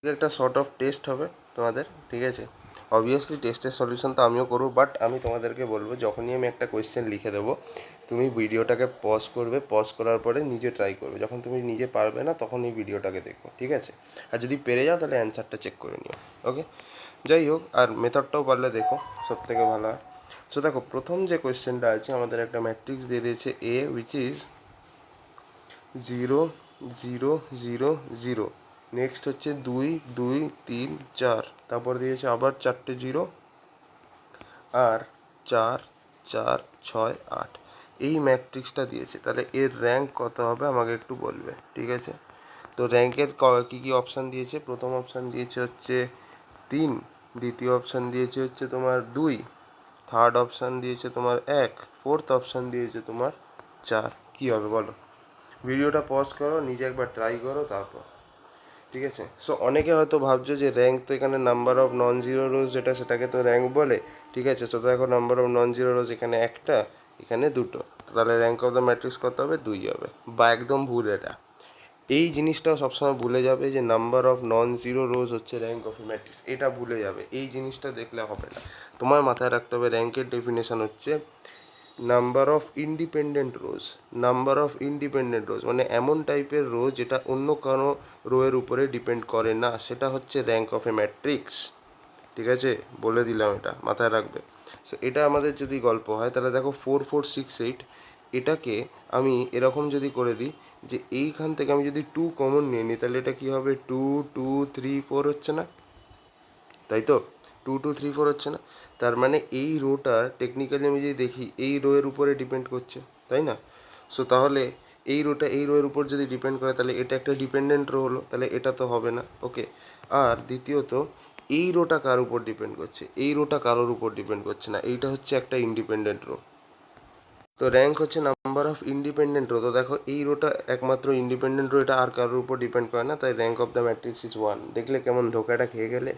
একটা short of test হবে তোমাদের, ঠিক আছে? অবভিয়াসলি টেস্টের সলিউশন তো আমিও করবো, বাট আমি তোমাদেরকে বলবো যখনই আমি একটা কোয়েশ্চেন লিখে দেবো তুমি ভিডিওটাকে পজ করবে, পজ করার পরে নিজে ট্রাই করবে। যখন তুমি নিজে পারবে না তখন এই ভিডিওটাকে দেখো, ঠিক আছে? আর যদি পেরে যাও তাহলে অ্যান্সারটা চেক করে নিও, ওকে? যাই হোক, আর মেথডটাও পারলে দেখো, সব থেকে ভালো হয়। সো দেখো, প্রথম যে কোয়েশ্চেনটা আছে আমাদের একটা ম্যাট্রিক্স দিয়ে দিয়েছে এ উইচ ইজ 0 0 0 0। নেক্সট হচ্ছে 2 2 3 4, তারপর দিয়েছে আবার 4টে 0 আর 4 4 6 8। এই ম্যাট্রিক্সটা দিয়েছে, তাহলে এর র্যাঙ্ক কত হবে আমাকে একটু বলবে, ঠিক আছে? তো র্যাঙ্কের কী কী অপশান দিয়েছে? প্রথম অপশান দিয়েছে হচ্ছে 3, দ্বিতীয় অপশান দিয়েছে হচ্ছে তোমার 2, থার্ড অপশান দিয়েছে তোমার 1, ফোর্থ অপশান দিয়েছে তোমার 4। কী হবে বলো? ভিডিওটা পজ করো, নিজে একবার ট্রাই করো, তারপর, ঠিক আছে? সো অনেকে হয়তো ভাবছো যে র্যাঙ্ক তো এখানে নাম্বার অফ নন জিরো রোজ, যেটা সেটাকে তো র্যাঙ্ক বলে, ঠিক আছে? সো দেখো, নাম্বার অফ নন জিরো রোজ এখানে একটা, এখানে দুটো, তাহলে র্যাঙ্ক অফ দ্য ম্যাট্রিক্স কত হবে? 2 হবে। বা একদম ভুল এটা, এই জিনিসটাও সবসময় ভুলে যাবে যে নাম্বার অফ নন জিরো রোজ হচ্ছে র্যাঙ্ক অফ এ ম্যাট্রিক্স, এটা ভুলে যাবে। এই জিনিসটা দেখলে হবে না, তোমার মাথায় রাখতে হবে র্যাঙ্কের ডেফিনেশন হচ্ছে number of independent rows. Number of independent rows মানে এমন টাইপের রো যেটা অন্য কোনো রোয়ের উপরে ডিপেন্ড করে না, সেটা হচ্ছে র্যাঙ্ক অফ এ ম্যাট্রিক্স, ঠিক আছে? বলে দিলাম, এটা মাথায় রাখবে। সো এটা আমাদের যদি গল্প হয় তাহলে দেখো 4 4 6 8, এটাকে আমি এরকম যদি করে দিই যে এইখান থেকে আমি যদি 2 কমন নিয়ে নিই তাহলে এটা কী হবে? 2 2 3 4 হচ্ছে না? তাই তো, 2 2 3 4 হচ্ছে না? তার মানে এই রোটা টেকনিক্যালি আমি যদি দেখি এই রোয়ের উপরে ডিপেন্ড করছে, তাই না? সো তাহলে এই রোটা এই রোয়ের উপর যদি ডিপেন্ড করে তাহলে এটা একটা ডিপেন্ডেন্ট রো হলো, তাহলে এটা তো হবে না, ওকে? আর দ্বিতীয়ত, এই রোটা কার উপর ডিপেন্ড করছে? এই রোটা কারোর উপর ডিপেন্ড করছে না, এইটা হচ্ছে একটা ইন্ডিপেন্ডেন্ট রো। তো র্যাঙ্ক হচ্ছে নাম্বার অফ ইন্ডিপেন্ডেন্ট রো। তো দেখো, এই রোটা একমাত্র ইন্ডিপেন্ডেন্ট রো, এটা আর কারোর উপর ডিপেন্ড করে না, তাই rank of the matrix is 1। দেখলে কেমন ধোকাটা খেয়ে গেলে?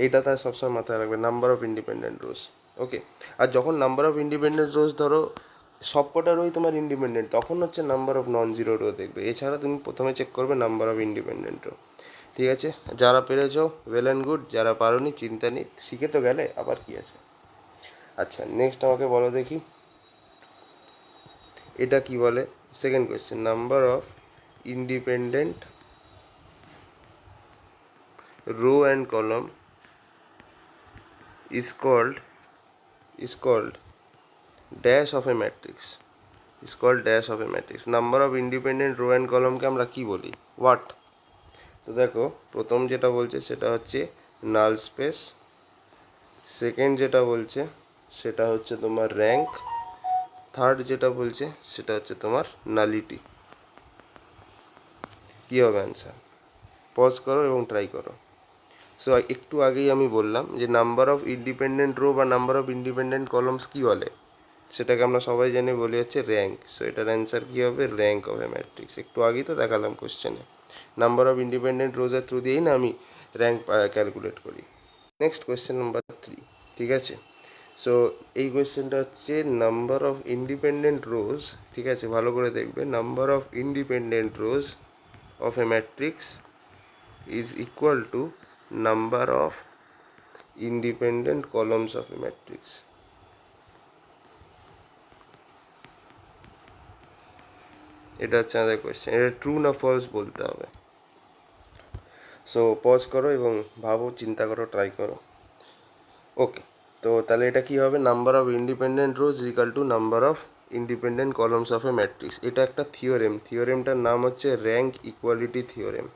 এইটা তার সবসময় মাথায় রাখবে, নাম্বার অফ ইন্ডিপেন্ডেন্ট রোজ, ওকে? আর যখন নাম্বার অফ ইন্ডিপেন্ডেন্ট রোজ ধরো সবকটা রোই তোমার ইন্ডিপেন্ডেন্ট, তখন হচ্ছে number of non zero row দেখবে। এছাড়া তুমি প্রথমে চেক করবে নাম্বার অফ ইন্ডিপেন্ডেন্ট রো, ঠিক আছে? যারা পেরেছো ওয়েল অ্যান্ড গুড, যারা পারোনি চিন্তা নেই, শিখে তো গেলে, আবার কি আছে? আচ্ছা, নেক্সট আমাকে বলো দেখি এটা কি বলে। Second question, number of independent row and কলম is called dash of a matrix, is called dash of a matrix। Number of independent row and কলমকে আমরা কি বলি? হোয়াট? তো দেখো, প্রথম যেটা বলছে সেটা হচ্ছে নাল স্পেস, সেকেন্ড যেটা বলছে সেটা হচ্ছে তোমার র্যাঙ্ক, থার্ড যেটা বলছে সেটা হচ্ছে তোমার নালিটি। কী হবে অ্যান্সার? পজ করো এবং ট্রাই করো। সো একটু আগেই আমি বললাম যে নাম্বার অফ ইন্ডিপেন্ডেন্ট রো বা নাম্বার অফ ইন্ডিপেন্ডেন্ট কলমস কী বলে? সেটাকে আমরা সবাই জানি, বলি হচ্ছে র্যাঙ্ক। সো এটার অ্যান্সার কী হবে? Rank of A matrix. একটু আগেই তো দেখালাম কোশ্চেনে, নাম্বার অফ ইন্ডিপেন্ডেন্ট রোজের থ্রু দিয়েই না আমি র্যাঙ্ক ক্যালকুলেট করি। নেক্সট কোয়েশ্চেন নাম্বার 3, ঠিক আছে? সো এই কোয়েশ্চেনটা হচ্ছে নাম্বার অফ ইন্ডিপেন্ডেন্ট রোজ, ঠিক আছে? ভালো করে দেখবে, number of independent rose of A matrix is equal to number of independent columns of a matrix। এটা হচ্ছে আমাদের কোয়েশ্চেন, এটা ট্রু না ফলস বলতে হবে। সো পজ করো এবং ভাবো, চিন্তা করো, ট্রাই করো, ওকে? তো তাহলে এটা কি হবে? Number of independent rose equal to number of independent columns of A matrix. এটা একটা থিওরেম, থিওরেমটার নাম হচ্ছে rank equality theorem.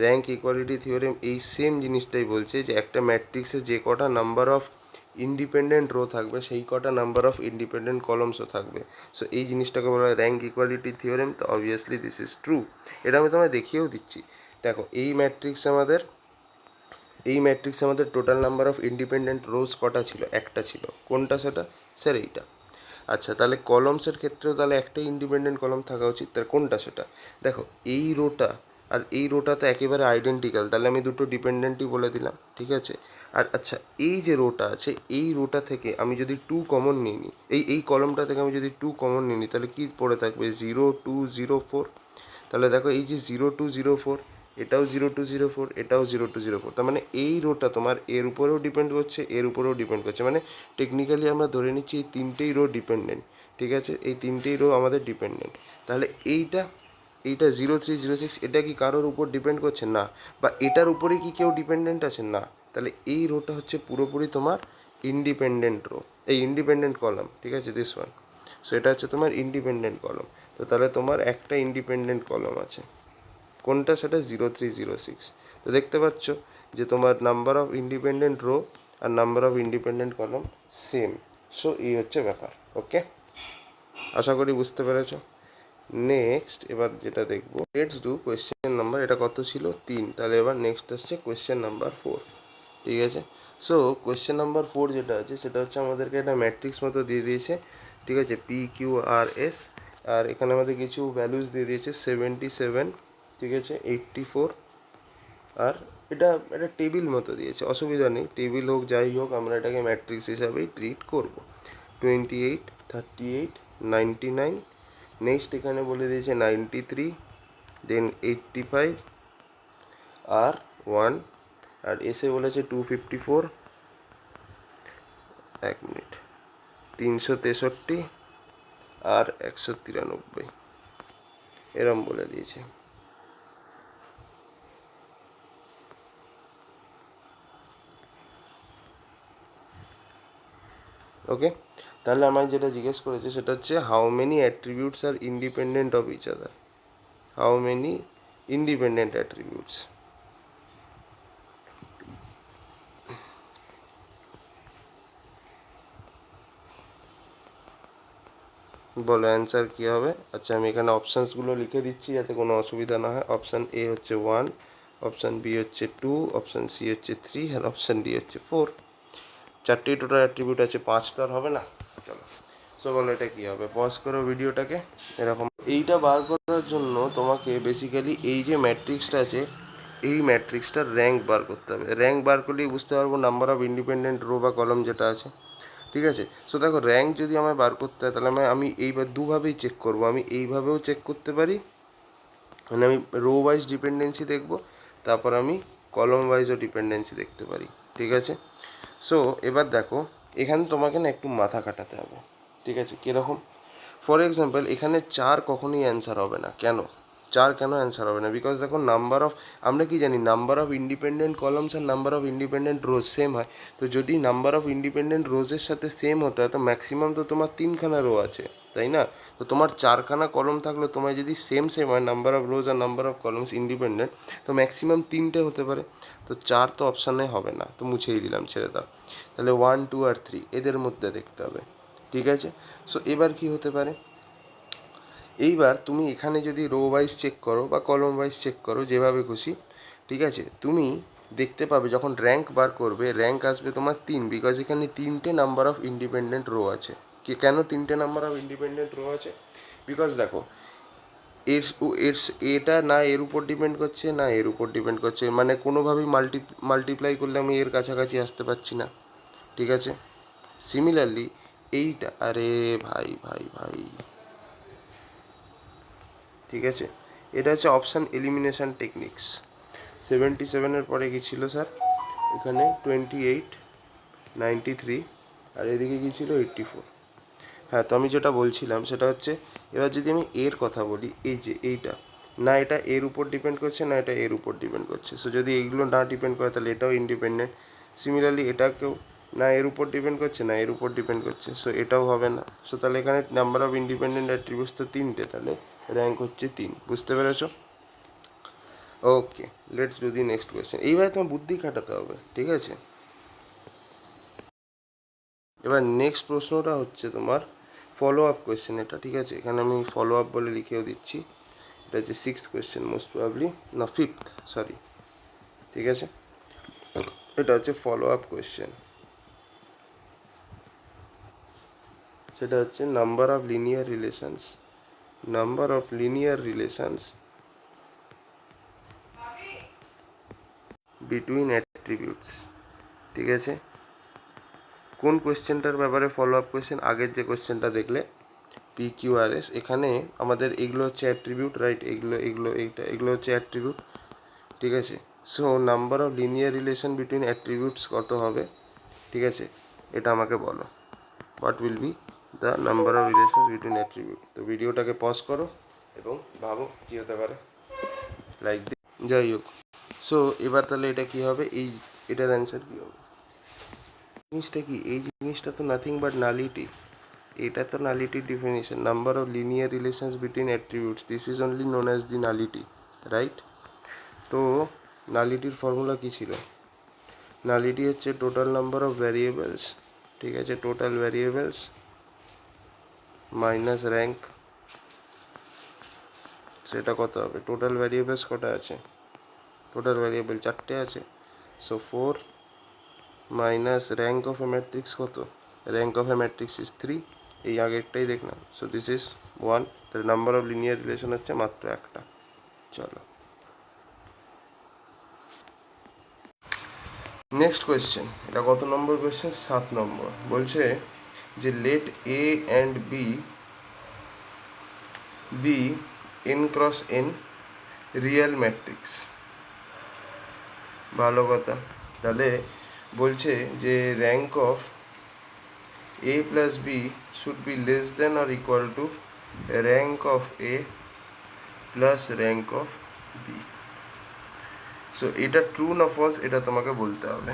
Rank equality theorem এই সেম জিনিসটাই বলছে যে একটা ম্যাট্রিক্সে যে কটা নাম্বার অফ ইন্ডিপেন্ডেন্ট রো থাকবে সেই কটা নাম্বার অফ ইন্ডিপেন্ডেন্ট কলমসও থাকবে। সো এই জিনিসটাকে বলা হয় র্যাঙ্ক ইকুয়ালিটি থিওরেম। তো অবভিয়াসলি দিস ইজ ট্রু, এটা আমি তোমায় দেখিয়েও দিচ্ছি। দেখো, এই ম্যাট্রিক্সে আমাদের টোটাল নাম্বার অফ ইন্ডিপেন্ডেন্ট রোজ কটা ছিল? একটা ছিল। কোনটা সেটা? স্যার এইটা। আচ্ছা, তাহলে কলমসের ক্ষেত্রেও তাহলে একটাই ইন্ডিপেন্ডেন্ট কলম থাকা উচিত, তার কোনটা সেটা? দেখো, এই রোটা আর এই রোটা তো একেবারে আইডেন্টিক্যাল, তাহলে আমি দুটো ডিপেন্ডেন্টই বলে দিলাম, ঠিক আছে? আর আচ্ছা, এই যে রোটা আছে এই রোটা থেকে আমি যদি 2 কমন নিয়ে নিই, এই কলমটা থেকে আমি যদি 2 কমন নিয়ে নিই তাহলে কি পড়ে থাকবে? 0 2 0 4। তাহলে দেখো, এই যে 0 2 0 4, এটাও 0204, এটাও 0204, তার মানে এই রোটা তোমার এর উপরেও ডিপেন্ড করছে, এর উপরেও ডিপেন্ড করছে, মানে টেকনিক্যালি আমরা ধরে নিচ্ছি এই তিনটেই রো ডিপেন্ডেন্ট, ঠিক আছে, এই তিনটেই রো আমাদের ডিপেন্ডেন্ট। তাহলে এইটা 0306 এটা কি কারোর উপর ডিপেন্ড করছে? না। বা এটার উপরে কি কেউ ডিপেন্ডেন্ট আছে? না। তাহলে এই রোটা হচ্ছে পুরোপুরি তোমার ইন্ডিপেন্ডেন্ট রো, এই ইন্ডিপেন্ডেন্ট কলাম, ঠিক আছে, দিস ওয়ান। সো এটা হচ্ছে তোমার ইন্ডিপেন্ডেন্ট কলাম। তো তাহলে তোমার একটা ইন্ডিপেন্ডেন্ট কলাম আছে, কোনটা? সেটা 0306। তো দেখতে পাচ্ছ যে তোমার নাম্বার অফ ইন্ডিপেন্ডেন্ট রো আর number of independent column same. So এই হচ্ছে ব্যাপার। ওকে, আশা করি বুঝতে পেরেছো। নেক্সট এবার যেটা দেখবো, লেটস ডু কোয়েশ্চেন নাম্বার, এটা কত ছিল? 3। তাহলে এবার নেক্সট আসছে কোয়েশ্চেন নাম্বার 4, ঠিক আছে। সো কোয়েশ্চেন নাম্বার 4 যেটা আছে সেটা হচ্ছে আমাদেরকে একটা ম্যাট্রিক্স মতো দিয়ে দিয়েছে, ঠিক আছে, PQRS, আর এখানে আমাদের কিছু ভ্যালুস দিয়ে দিয়েছে 77, ঠিক আছে, 84, আর এটা একটা টেবিল মতো দিয়েছে, অসুবিধা নেই, টেবিল হোক যাই হোক আমরা এটাকে ম্যাট্রিক্স হিসাবেই ট্রিট করব। 28, 38, 99, নেক্সট এখানে বলে দিয়েছে 93, দেন 85, আর 1, আর এসে বলেছে 254, 1 মিনিট, 363 আর 193, এরম বলে দিয়েছে। ওকে, তাহলে আমায় যেটা জিজ্ঞেস করেছে সেটা হচ্ছে how many attributes are independent of each other, how many independent attributes. বলো অ্যান্সার কী হবে? আচ্ছা আমি এখানে অপশানসগুলো লিখে দিচ্ছি যাতে কোনো অসুবিধা না হয়। অপশান এ হচ্ছে 1, অপশান বি হচ্ছে 2, অপশান সি হচ্ছে 3, আর অপশান ডি হচ্ছে 4। চারটেই টোটাল অ্যাট্রিবিউট আছে, 5 তো আর হবে না। চলো, সো বলো এটা কী হবে, পজ করো ভিডিওটাকে। এরকম এইটা বার করার জন্য তোমাকে বেসিক্যালি এই যে ম্যাট্রিক্সটা আছে এই ম্যাট্রিক্সটার র্যাঙ্ক বার করতে হবে। র্যাঙ্ক বার করলেই বুঝতে পারবো নাম্বার অফ ইন্ডিপেন্ডেন্ট রো বা কলম যেটা আছে, ঠিক আছে। সো দেখো র্যাঙ্ক যদি আমায় বার করতে হয় তাহলে আমি এইবার দুভাবেই চেক করব। আমি এইভাবেও চেক করতে পারি, মানে আমি রো ওয়াইজ ডিপেন্ডেন্সি দেখব, তারপর আমি কলম ওয়াইজও ডিপেন্ডেন্সি দেখতে পারি, ঠিক আছে। সো এবার দেখো এখানে তোমাকে না একটু মাথা খাটাতে হবে, ঠিক আছে। কীরকম? ফর এক্সাম্পল এখানে 4 কখনোই অ্যান্সার হবে না। কেন 4 কেন অ্যান্সার হবে না? বিকজ দেখো নাম্বার অফ, আমরা কি জানি নাম্বার অফ ইন্ডিপেন্ডেন্ট কলামস আর number of independent rows same হয়। তো যদি নাম্বার অফ ইন্ডিপেন্ডেন্ট রোজের সাথে সেম হতে হয় তো ম্যাক্সিমাম তো তোমার 3খানা রো আছে, তাই না? তো তোমার 4খানা কলম থাকলে তোমার যদি সেম হয় নাম্বার অফ রোজ আর নাম্বার অফ কলমস ইন্ডিপেন্ডেন্ট, তো ম্যাক্সিমাম 3টে হতে পারে। তো 4 তো অপশানে হবে না, তো মুছেই দিলাম, ছেড়ে দাও। তাহলে 1, 2 আর 3 এদের মধ্যে দেখতে হবে, ঠিক আছে। সো এবার কি হতে পারে, এইবার তুমি এখানে যদি রো ওয়াইজ চেক করো বা কলম ওয়াইজ চেক করো যেভাবে খুশি, ঠিক আছে, তুমি দেখতে পাবে যখন র্যাঙ্ক বার করবে র্যাঙ্ক আসবে তোমার 3, বিকজ এখানে 3টে নাম্বার অফ ইন্ডিপেন্ডেন্ট রো আছে। কেন 3টে নাম্বার অফ ইন্ডিপেন্ডেন্ট রো আছে? বিকজ দেখো এর এর এটা না এর উপর ডিপেন্ড করছে না এর উপর ডিপেন্ড করছে, মানে কোনোভাবেই মাল্টিপ্লাই করলে আমি এর কাছাকাছি আসতে পারছি না, ঠিক আছে। সিমিলারলি এইটা, আরে ভাই ভাই ভাই, ঠিক আছে, এটা হচ্ছে অপশান এলিমিনেশন টেকনিক্স। 77-এর পরে কী ছিল স্যার? এখানে 28, 93, আর এদিকে কী ছিল? 84। হ্যাঁ, তো আমি যেটা বলছিলাম সেটা হচ্ছে এবার যদি আমি এর কথা বলি, এই যে এইটা, না এটা এর উপর ডিপেন্ড করছে না এটা এর উপর ডিপেন্ড করছে। সো যদি এইগুলো না ডিপেন্ড করে তাহলে এটাও ইন্ডিপেন্ডেন্ট। সিমিলারলি এটাকেও না এর উপর ডিপেন্ড করছে না এর উপর ডিপেন্ড করছে, সো এটাও হবে না। সো তাহলে এখানে নাম্বার অফ ইন্ডিপেন্ডেন্ট অ্যাট্রিবিউটস তো 3টে, তাহলে র্যাঙ্ক হচ্ছে 3। বুঝতে পেরেছো? Okay, let's do the next question. এইভাবে তোমার বুদ্ধি খাটাতে হবে, ঠিক আছে। এবার নেক্সট প্রশ্নটা হচ্ছে তোমার ফলো আপ কোয়েশ্চেন এটা, ঠিক আছে। এখানে আমি ফলো আপ বলে লিখেও দিচ্ছি। এটা হচ্ছে 6th কোয়েশ্চেন মোস্ট প্রবাবলি, না 5th, সরি, ঠিক আছে। এটা হচ্ছে ফলো আপ কোয়েশ্চেন, সেটা হচ্ছে number of linear relations between attributes, ঠিক আছে। কোন কোয়েশ্চেনটার ব্যাপারে ফলো আপ কোয়েশ্চেন? আগের যে কোয়েশ্চেনটা দেখলে PQRS, এখানে আমাদের এগুলো হচ্ছে অ্যাট্রিবিউট, রাইট, এগুলো হচ্ছে অ্যাট্রিবিউট, ঠিক আছে। So number of linear relation between attributes কত হবে, ঠিক আছে, এটা আমাকে বলো। What will be the number of relations between attribute. তো ভিডিওটাকে পজ করো এবং ভাবো কী হতে পারে, লাইক যাই হোক। সো এবার তাহলে এটা কী হবে, এটার অ্যান্সার কী হবে, জিনিসটা কি, এই জিনিসটা তো নাথিং বাট নালিটি। এটা তো নালিটির definition, number of linear relations between attributes, this is only known as the nullity, right. তো নালিটির ফর্মুলা কী ছিল, নালিটি হচ্ছে টোটাল নাম্বার অফ ভ্যারিয়েবলস, ঠিক আছে, টোটাল ভ্যারিয়েবলস মাইনাস র্যাঙ্ক, সেটা কত হবে, টোটাল ভ্যারিয়েবলস কটা আছে, টোটাল ভ্যারিয়েবল 4টে আছে, so 4 minus rank of A matrix কত, rank of A matrix is 3, এই আগেরটাই দেখলাম, সো দিস ইজ 1, তাহলে নাম্বার অফ লিনিয়ার রিলেশন হচ্ছে মাত্র একটা। চলো নেক্সট কোয়েশ্চেন, এটা কত নম্বর কোয়েশ্চেন, 7 নম্বর। বলছে যে let A and B n cross n real matrix, ভালো কথা। তাহলে বলছে যে rank of A plus B should be less than or equal to rank of A plus rank of B. So এটা ট্রু না ফলস এটা তোমাকে বলতে হবে।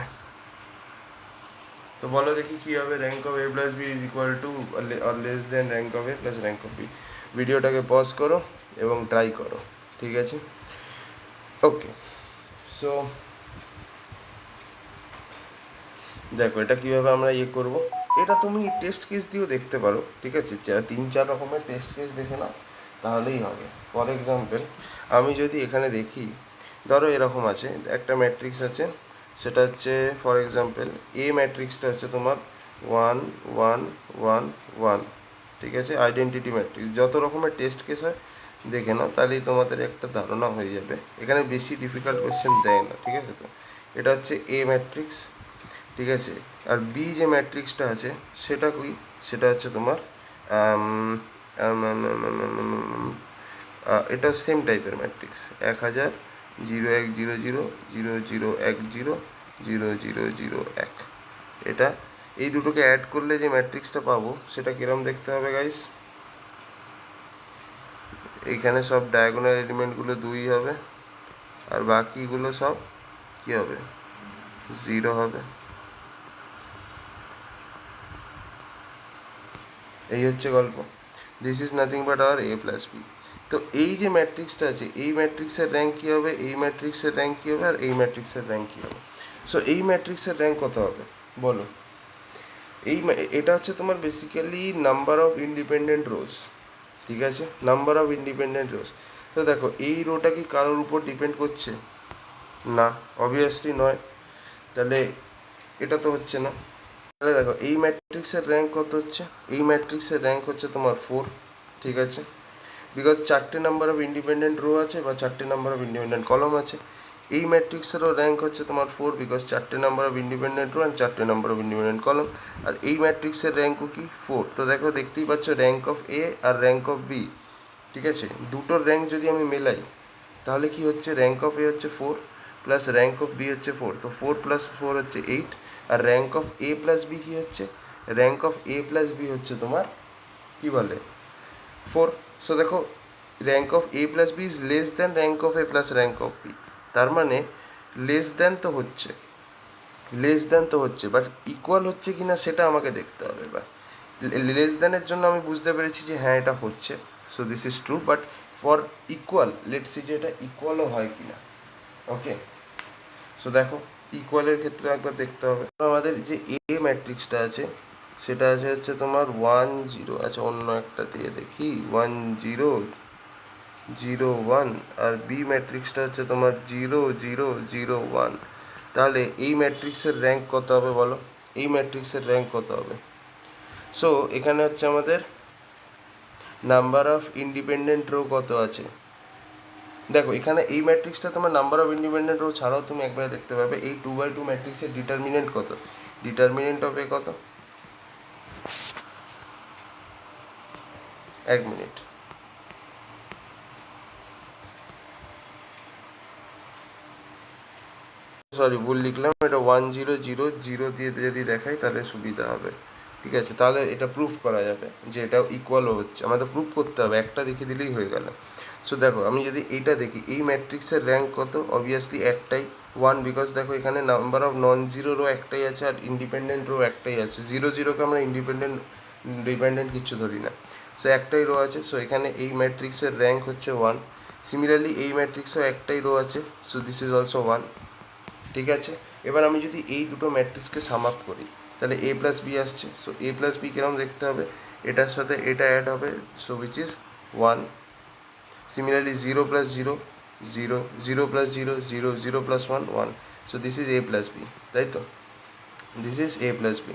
তো বলো দেখি কী হবে, rank of A plus B is equal to or less than rank of A plus rank of B. ভিডিওটাকে পজ করো এবং ট্রাই করো, ঠিক আছে, ওকে। সো দেখো এটা কীভাবে আমরা করব, এটা তুমি টেস্ট কেস দিয়েও দেখতে পারো, ঠিক আছে, 3-4 রকমের টেস্ট কেস দেখে নাও তাহলেই হবে। ফর এক্সাম্পল আমি যদি এখানে দেখি, ধরো এরকম আছে একটা ম্যাট্রিক্স আছে, সেটা হচ্ছে ফর এক্সাম্পল এ ম্যাট্রিক্সটা হচ্ছে তোমার 1 1 1 1, ঠিক আছে, আইডেন্টিটি ম্যাট্রিক্স। যত রকমের টেস্ট কেস হয় দেখে নাও, তাহলেই তোমাদের একটা ধারণা হয়ে যাবে, এখানে বেশি ডিফিকাল্ট কোয়েশ্চেন দেয় না, ঠিক আছে। তো এটা হচ্ছে এ ম্যাট্রিক্স, ঠিক আছে, আর বি যে ম্যাট্রিক্সটা আছে সেটা কি, সেটা হচ্ছে তোমার এটা সেম টাইপের ম্যাট্রিক্স 1000 0 1 0 0 0 0 1 0 0 0 0 1। এটা এই দুটোকে অ্যাড করলে যে ম্যাট্রিক্সটা পাবো সেটা কিরম দেখতে হবে গাইস, এইখানে সব ডায়াগোনাল এলিমেন্টগুলো 2 হবে আর বাকিগুলো সব কী হবে, 0 হবে। এই হচ্ছে গল্প, this is nothing but our A plus B. তো এই যে ম্যাট্রিক্সটা আছে এই ম্যাট্রিক্সের র্যাঙ্ক কী হবে, এই ম্যাট্রিক্সের র্যাঙ্ক কী হবে, আর এই ম্যাট্রিক্সের র্যাঙ্ক কী হবে। সো এই ম্যাট্রিক্সের র্যাঙ্ক কত হবে বলো, এটা হচ্ছে তোমার বেসিক্যালি নাম্বার অফ ইন্ডিপেন্ডেন্ট রোজ, ঠিক আছে, নাম্বার অফ ইন্ডিপেন্ডেন্ট রোজ। তো দেখো এই রোটা কি কারোর উপর ডিপেন্ড করছে, না, অবভিয়াসলি নয়, তাহলে এটা তো হচ্ছে না। তাহলে দেখো এই ম্যাট্রিক্সের র্যাঙ্ক কত হচ্ছে, এই ম্যাট্রিক্সের র্যাঙ্ক হচ্ছে তোমার 4, ঠিক আছে, বিকজ 4টে নাম্বার অফ ইন্ডিপেন্ডেন্ট রো আছে বা 4টে নাম্বার অফ ইন্ডিপেন্ডেন্ট কলম আছে। এই ম্যাট্রিক্সেরও র্যাঙ্ক হচ্ছে তোমার 4 বিকজ 4টে number of independent row and 4টে নাম্বার অফ ইন্ডিপেন্ডেন্ট কলম। আর এই ম্যাট্রিক্সের র্যাঙ্কও কি 4। তো দেখো দেখতেই পাচ্ছ র্যাঙ্ক অফ এ আর র্যাঙ্ক অফ বি, ঠিক আছে, দুটোর র্যাঙ্ক যদি আমি মেলাই তাহলে কি হচ্ছে, র্যাঙ্ক অফ এ হচ্ছে 4 প্লাস র্যাঙ্ক অফ বি হচ্ছে 4, তো 4 প্লাস 4 হচ্ছে 8, আর rank of A plus B কী হচ্ছে, rank of A plus B হচ্ছে তোমার কী বলে 4। সো দেখো rank of A plus B is less than rank of A plus rank of B, তার মানে লেস দ্যান তো হচ্ছে, লেস দ্যান তো হচ্ছে, বাট ইকুয়াল হচ্ছে কি না সেটা আমাকে দেখতে হবে। এবার লেস দ্যানের জন্য আমি বুঝতে পেরেছি যে হ্যাঁ এটা হচ্ছে, so this is true, but for equal let's see যে এটা ইকুয়ালও হয় কি না, ওকে। সো দেখো ইকুয়ালের ক্ষেত্রে একবার দেখতে হবে, আমাদের যে এ ম্যাট্রিক্সটা আছে সেটা আছে হচ্ছে তোমার 1 0, আচ্ছা অন্য একটা দিয়ে দেখি 1 0 0 1, আর বি ম্যাট্রিক্সটা হচ্ছে তোমার 0 0 0 1। তাহলে এই ম্যাট্রিক্সের র্যাঙ্ক কত হবে বলো, এই ম্যাট্রিক্সের র্যাঙ্ক কত হবে। সো এখানে হচ্ছে আমাদের নাম্বার অফ ইন্ডিপেন্ডেন্ট রো কত আছে, দেখো এখানে এই ম্যাট্রিক্সটা তোমার নাম্বার অফ ইন্ডিপেন্ডেন্ট রো ছাড়াও তুমি একবার দেখতে পাবে এই 2x2 ম্যাট্রিক্সের ডিটারমিনেন্ট কত, ডিটারমিনেন্ট অফ এ কত, 1 মিনিট। সরি ভুল লিখলাম, এটা 1000 দিয়ে যদি দেখাই তাহলে সুবিধা হবে। ঠিক আছে, তাহলে এটা প্রুফ করা যাবে যে এটা ইকুয়ালও হচ্ছে। আমাদের প্রুফ করতে হবে, একটা দেখিয়ে দিলেই হয়ে গেল। সো দেখো আমি যদি এইটা দেখি, এই ম্যাট্রিক্সের র্যাঙ্ক কত? অবভিয়াসলি একটাই, 1, বিকজ দেখো এখানে number of non zero row একটাই আছে আর ইন্ডিপেন্ডেন্ট রো একটাই আছে। জিরোকে আমরা ডিপেন্ডেন্ট কিচ্ছু ধরি না। সো একটাই রো আছে, সো এখানে এই ম্যাট্রিক্সের র্যাঙ্ক হচ্ছে 1। সিমিলারলি এই ম্যাট্রিক্সেও একটাই রো আছে, সো দিস ইজ অলসো 1। ঠিক আছে, এবার আমি যদি এই দুটো ম্যাট্রিক্সকে সাম আপ করি তাহলে এ প্লাস বি আসছে। সো এ প্লাস বি কিরকম দেখতে হবে? এটার সাথে এটা অ্যাড হবে, so which is 1। Similarly 0 plus 0 0, 0 plus 0 0, 0 plus 1 1। So this is A plus B, তাই তো? This is A plus B.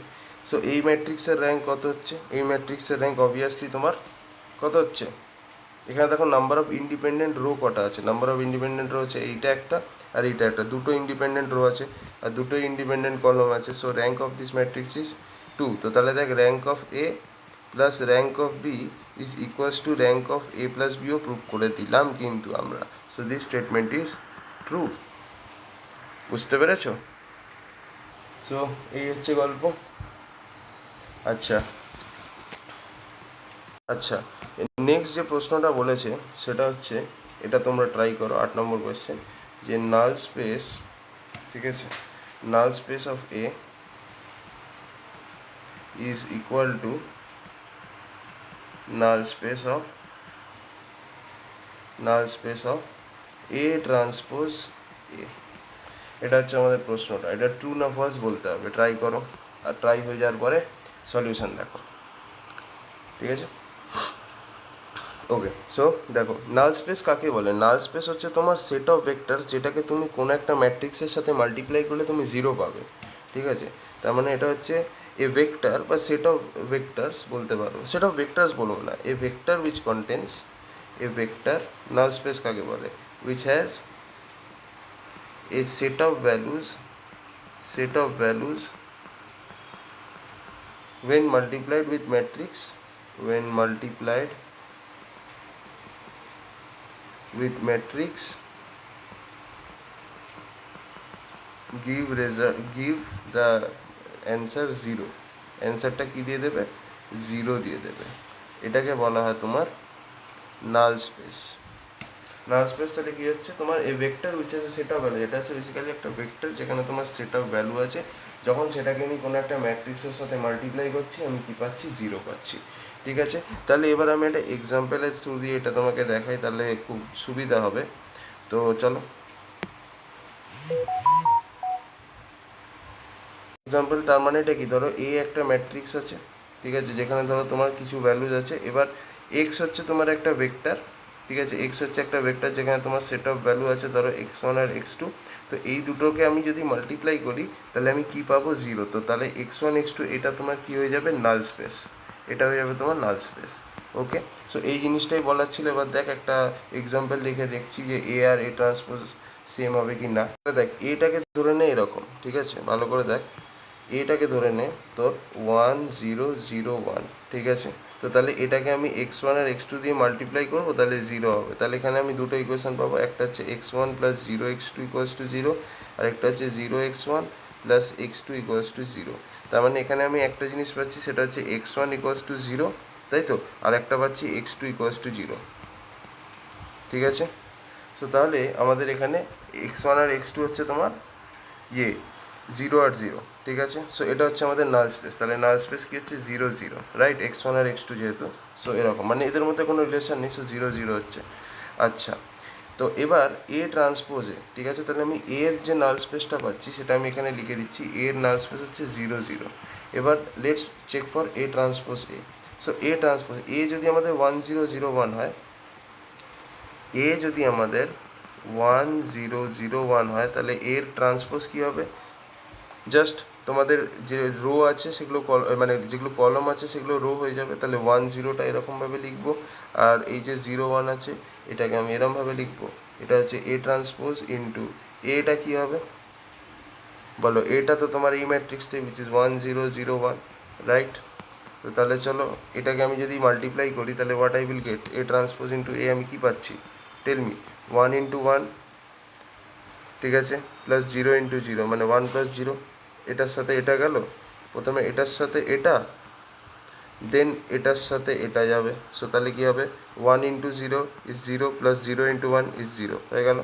So এই ম্যাট্রিক্সের র্যাঙ্ক কত হচ্ছে? এই ম্যাট্রিক্সের র্যাঙ্ক অবভিয়াসলি তোমার কত হচ্ছে? এখানে দেখো নাম্বার অফ ইন্ডিপেন্ডেন্ট রো কটা আছে। নাম্বার অফ ইন্ডিপেন্ডেন্ট রো আছে এইটা একটা আর এইটা একটা, দুটো ইন্ডিপেন্ডেন্ট রো আছে আর দুটো ইন্ডিপেন্ডেন্ট কলম আছে। So rank of this matrix is 2। তো তাহলে দেখ rank of A plus rank of B is equals to rank of A plus বিও প্রুভ করে দিলাম কিন্তু আমরা। So this statement is true. বুঝতে পেরেছ? সো এই হচ্ছে গল্প। আচ্ছা আচ্ছা, নেক্সট যে প্রশ্নটা বলেছে সেটা হচ্ছে, এটা তোমরা ট্রাই করো, 8 নম্বর কোয়েশ্চেন, যে নাল স্পেস, ঠিক আছে, null space of A is equal to null space of A transpose A. এটা হচ্ছে আমাদের প্রশ্নটা। এটা ট্রু না ফলস বলতে হবে, ট্রাই করো, আর ট্রাই হয়ে যাওয়ার পরে সলিউশন দেখো। ঠিক আছে, ওকে। সো দেখো নাল স্পেস কাকে বলে? নাল স্পেস হচ্ছে তোমার সেট অফ ভেক্টরস যেটাকে তুমি কোনো একটা ম্যাট্রিক্সের সাথে মাল্টিপ্লাই করলে তুমি 0 পাবে। ঠিক আছে, তার মানে এটা হচ্ছে এ ভেক্টর বা সেট অফ ভেক্টরস বলতে পারো, সেট অফ ভেক্টরস বলবো না, a vector which contains, a vector, null space কাকে বলে? Which has a set of values when multiplied with matrix, when multiplied with matrix give the answer 0। অ্যান্সারটা কি দিয়ে দেবে? 0 দিয়ে দেবে। এটাকে বলা হয় তোমার নাল স্পেস। নাল স্পেস তাহলে কি হচ্ছে? তোমার এই ভেক্টর উইচ আছে সেট অফ ভ্যালু, এটা হচ্ছে বেসিক্যালি একটা ভেক্টর যেখানে তোমার সেট অফ ভ্যালু আছে, যখন সেটাকে আমি কোনো একটা ম্যাট্রিক্সের সাথে মাল্টিপ্লাই করছি আমি কি পাচ্ছি? 0 পাচ্ছি। ঠিক আছে, তাহলে এবার আমি একটা এক্সাম্পলের থ্রু দিয়ে এটা তোমাকে দেখাই, তাহলে খুব সুবিধা হবে। তো চলো এক্সাম্পল, তার মানে এটা কি, ধরো এ একটা ম্যাট্রিক্স আছে, ঠিক আছে, যেখানে ধরো তোমার কিছু ভ্যালুজ আছে। এবার এক্স হচ্ছে তোমার একটা ভেক্টর, ঠিক আছে, এক্স হচ্ছে একটা ভেক্টর যেখানে তোমার সেট অফ ভ্যালু আছে ধরো x1 আর x2। তো এই দুটোকে আমি যদি মাল্টিপ্লাই করি তাহলে আমি কি পাবো? 0। তো তাহলে x1 x2 এটা তোমার কি হয়ে যাবে? Null space. এটা হয়ে যাবে তোমার নাল স্পেস। ওকে, সো এই জিনিসটাই বলার ছিল। এবার দেখ একটা এক্সাম্পল দেখে দেখছি যে এ আর এ ট্রান্সপোজ সেম হবে কি না। দেখ এটাকে ধরে নে এরকম, ঠিক আছে, ভালো করে দেখ, এটাকে ধরে নে তোর 1 0 0 1, ঠিক আছে। তো তাহলে এটাকে আমি x1 আর x2 দিয়ে মাল্টিপ্লাই করবো, তাহলে 0 হবে। তাহলে এখানে আমি দুটো ইকুয়েশন পাবো, একটা হচ্ছে x1 plus 0x2 equals to 0, আর একটা হচ্ছে 0x1 plus x2 equals to 0। তার মানে এখানে আমি একটা জিনিস পাচ্ছি, সেটা হচ্ছে x1 ইকুয়ালস টু 0, তাই তো, আর একটা পাচ্ছি x2 ইকুয়ালস টু 0। ঠিক আছে, তো তাহলে আমাদের এখানে x1 আর x2 হচ্ছে তোমার 0 আর 0, ঠিক আছে। সো এটা হচ্ছে আমাদের নাল স্পেস। তাহলে নাল স্পেস কি হচ্ছে? 0 0, রাইট, x1 আর x2 যেহেতু। সো এরকম, মানে এদের মধ্যে কোনো রিলেশন নেই, সো 0 0 হচ্ছে। আচ্ছা, তো এবার এ ট্রান্সপোজে, ঠিক আছে, তাহলে আমি এর যে নাল স্পেসটা পাচ্ছি সেটা আমি এখানে লিখে দিচ্ছি, এর নাল স্পেস হচ্ছে 0 0। এবার let's check for A transpose A. So A transpose A যদি আমাদের 1 0 0 1 হয়, এ যদি আমাদের 1 0 0 1 হয়, তাহলে এর ট্রান্সপোজ কী হবে? জাস্ট তোমাদের যে রো আছে সেগুলো মানে যেগুলো কলম আছে সেগুলো রো হয়ে যাবে। তাহলে 1 0টা এরকমভাবে লিখবো, আর এই যে 0 1 আছে এটাকে আমি এরকমভাবে লিখবো। এটা হচ্ছে এ ট্রান্সপোজ ইন্টু এটা কী হবে বলো? এটা তো তোমার এই ম্যাট্রিক্সটাই, উইচ ইজ 1 0 0 1, রাইট। তো তাহলে চলো এটাকে আমি যদি মাল্টিপ্লাই করি তাহলে what I will get? A transpose into A আমি কী পাচ্ছি? Tell me. 1 ইন্টু 1 ঠিক আছে, প্লাস 0 × 0 মানে 1 + 0, এটার সাথে এটা গেল, প্রথমে এটার সাথে এটা, দেন এটার সাথে এটা যাবে। সো তাহলে কী হবে, 1 × 0 ইজ 0 প্লাস 0 × 1 ইজ 0 হয়ে গেল।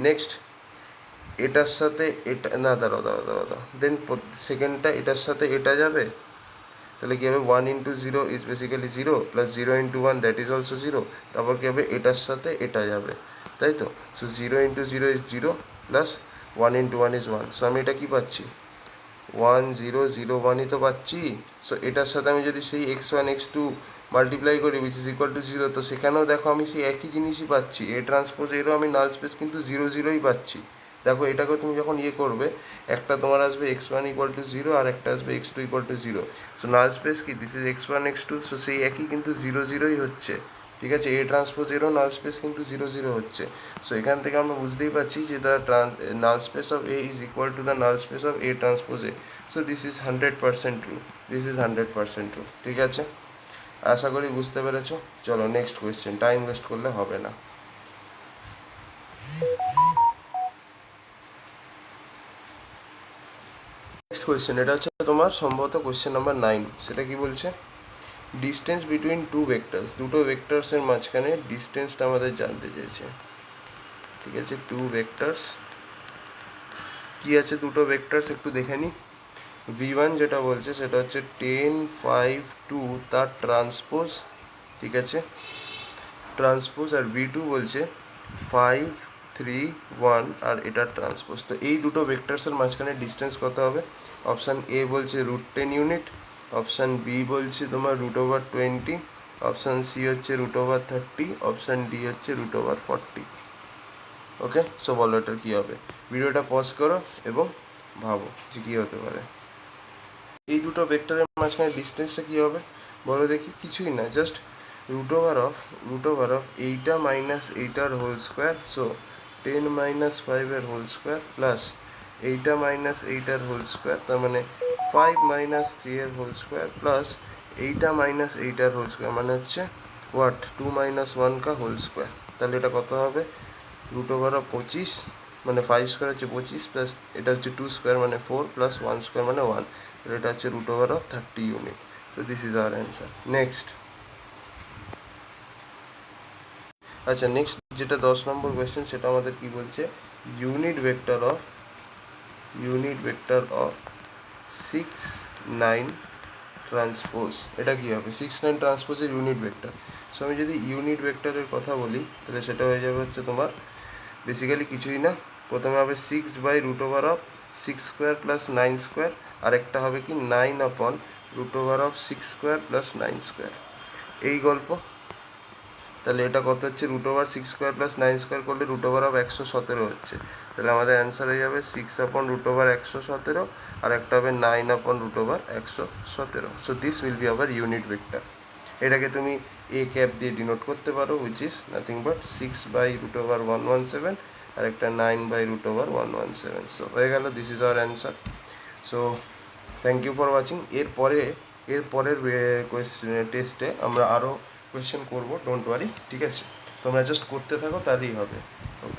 নেক্সট এটার সাথে এটা, না দাঁড়াও, দেন সেকেন্ডটা এটার সাথে এটা যাবে, তাহলে কী হবে, 1 × 0 is basically 0 plus 0 × 1 that is also 0, তারপর কী হবে, এটার সাথে এটা যাবে, তাই তো। So 0 × 0 is 0 plus 1 × 1 is 1। So আমি এটা কি পাচ্ছি, 1 0 0 1ই তো পাচ্ছি। সো এটার সাথে আমি যদি সেই x1 x2 মাল্টিপ্লাই করি উইচ ইজ ইকুয়াল টু 0, তো সেখানেও দেখো আমি সেই একই জিনিসই পাচ্ছি, এ ট্রান্সপোজ এরও আমি নাল স্পেস কিন্তু 0 0ই পাচ্ছি। দেখো এটাকে তুমি যখন করবে, একটা তোমার আসবে x1 = 0 আর একটা আসবে x2 = 0। সো নাল স্পেস কি, this is x1 x2, so সেই একই কিন্তু 0 0ই হচ্ছে, ঠিক আছে। এ ট্রান্সপোজ এরও নাল স্পেস কিন্তু 0 0 হচ্ছে। সো এখান থেকে আমরা বুঝতেই পারছি যে the null space of A is equal to the null space of A transpose A. So this is 100% true, this is 100% true, ঠিক আছে। আশা করি বুঝতে পেরেছো। চলো নেক্সট কোয়েশ্চেন, টাইম ওয়েস্ট করলে হবে না। নেক্সট কোয়েশ্চেন, এটা হচ্ছে তোমার সম্ভবত কোয়েশ্চেন নাম্বার 9। সেটা কি বলছে, ডিস্টেন্স বিটুইন টু ভেক্টরস, দুটো ভেক্টরসের মাঝখানে ডিস্টেন্সটা আমাদের জানতে চেয়েছে, ঠিক আছে। টু ভেক্টরস কি আছে, দুটো ভেক্টরস একটু দেখে নিই। v1 যেটা বলছে সেটা হচ্ছে 10 5 2 তার ট্রান্সপোজ, ঠিক আছে, ট্রান্সপোজ। আর v2 বলছে 5 3 1 আর এটার ট্রান্সপোজ। তো এই দুটো ভেক্টরসের মাঝখানে ডিস্টেন্স কত হবে? অপশান এ বলছে √10 ইউনিট, অপশান বি বলছে তোমার √20, অপশান সি হচ্ছে √30, অপশান ডি হচ্ছে √40। ওকে, সো বলো এটার কী হবে। ভিডিওটা পজ করো এবং ভাবো যে কী হতে পারে। এই দুটো ভেক্টরের মাঝখানে ডিস্টেন্সটা কী হবে বলো দেখি। কিছুই না, জাস্ট √ওভার অফ এইটা মাইনাস এইটার হোল স্কোয়ার। সো 10 - 5 এর হোল স্কোয়ার প্লাস এইটা মাইনাস এইটার হোল স্কোয়ার, তার মানে 5 - 3 এর হোল স্কোয়ার প্লাস এইটা মাইনাস এইটার হোল স্কোয়ার, মানে হচ্ছে হোয়াট 2 - 1 কা হোল স্কোয়ার। তাহলে এটা কত হবে, √25 মানে 5 স্কোয়ার হচ্ছে 25 প্লাস এটা হচ্ছে 2 স্কোয়ার মানে 4 প্লাস 1 স্কোয়ার মানে 1, এটা হচ্ছে √30 ইউনিট। তো this is our answer. Next, আচ্ছা নেক্সট যেটা 10 নম্বর কোয়েশ্চেন, সেটা আমাদের কি বলছে, ইউনিট ভেক্টর অফ 6 9 ট্রান্সপোজ। এটা কি হবে, 6 9 ট্রান্সপোজের ইউনিট ভেক্টর। সো আমি যদি ইউনিট ভেক্টরের কথা বলি, তাহলে সেটা হয়ে যাবে হচ্ছে তোমার বেসিক্যালি কিছুই না, প্রথমে হবে 6/√6 স্কোয়ার প্লাস 9 স্কোয়ার, আর একটা হবে কি 9/√6 স্কোয়ার প্লাস 9 স্কোয়ার, এই গল্প। তাহলে এটা কত হচ্ছে, √6 স্কোয়ার প্লাস 9 স্কোয়ার করলে √117 হচ্ছে। তাহলে আমাদের অ্যান্সার হয়ে যাবে 6/√117, আর একটা হবে 9/√117। So this will be our unit vector. এটাকে তুমি এ ক্যাপ দিয়ে ডিনোট করতে পারো, হুইচ ইজ নাথিং বাট 6/√117 আর একটা 9/√117। সো হয়ে গেল, this is our answer. So thank you for watching. এরপরের টেস্টে আমরা আরও কোয়েশ্চেন করবো, ডোন্ট ওয়ারি, ঠিক আছে। তোমরা জাস্ট করতে থাকো, তাহলেই হবে। ওকে।